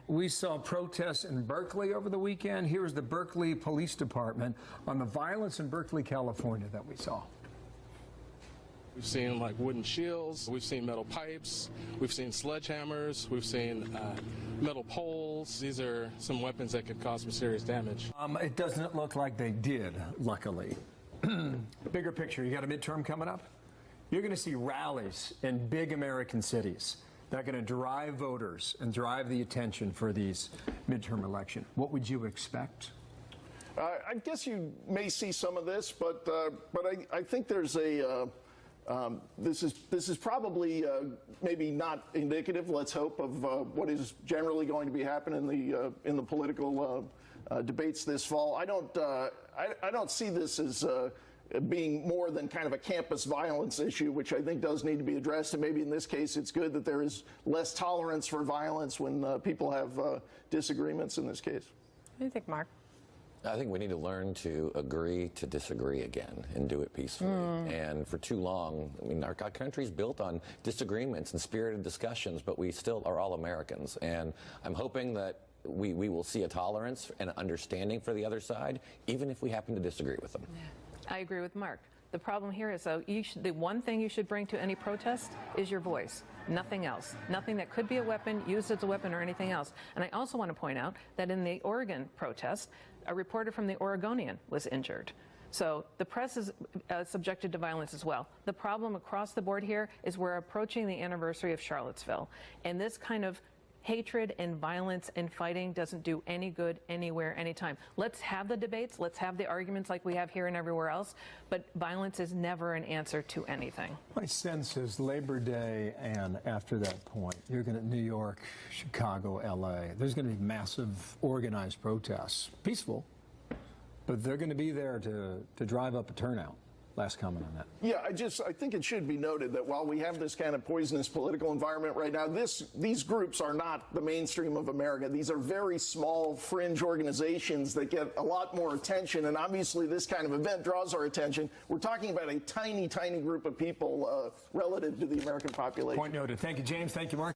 We saw protests in Berkeley over the weekend. Here's the Berkeley Police Department on the violence in Berkeley, California that we saw. We've seen like wooden shields, we've seen metal pipes, we've seen sledgehammers, we've seen metal poles. These are some weapons that could cause some serious damage. It doesn't look like they did, luckily. Bigger picture, you got a midterm coming up? You're going to see rallies in big American cities that are going to drive voters and drive the attention for these midterm elections. What would you expect? I guess you may see some of this, but I think there's a this is probably maybe not indicative, let's hope, of what is generally going to be happening in the political debates this fall. I don't see this as being more than kind of a campus violence issue, which I think does need to be addressed. And maybe in this case, it's good that there is less tolerance for violence when people have disagreements in this case. What do you think, Mark? I think we need to learn to agree to disagree again and do it peacefully. And for too long, I mean, our country's built on disagreements and spirited discussions, but we still are all Americans. And I'm hoping that we will see a tolerance and understanding for the other side, even if we happen to disagree with them. I agree with Mark. The problem here is, though, the one thing you should bring to any protest is your voice. Nothing else. Nothing that could be a weapon, used as a weapon, or anything else. And I also want to point out that in the Oregon protest, a reporter from the Oregonian was injured. So the press is subjected to violence as well. The problem across the board here is we're approaching the anniversary of Charlottesville. And this kind of hatred and violence and fighting doesn't do any good anywhere, anytime. Let's have the debates, let's have the arguments like we have here and everywhere else, but violence is never an answer to anything. My sense is Labor Day and after that point, you're going to New York, Chicago, LA, there's going to be massive organized protests. Peaceful, but they're going to be there to drive up a turnout. Last comment on that. Yeah, I think it should be noted that while we have this kind of poisonous political environment right now, these groups are not the mainstream of America. These are very small fringe organizations that get a lot more attention, and obviously this kind of event draws our attention. We're talking about a tiny, tiny group of people relative to the American population. Point noted. Thank you, James. Thank you, Mark.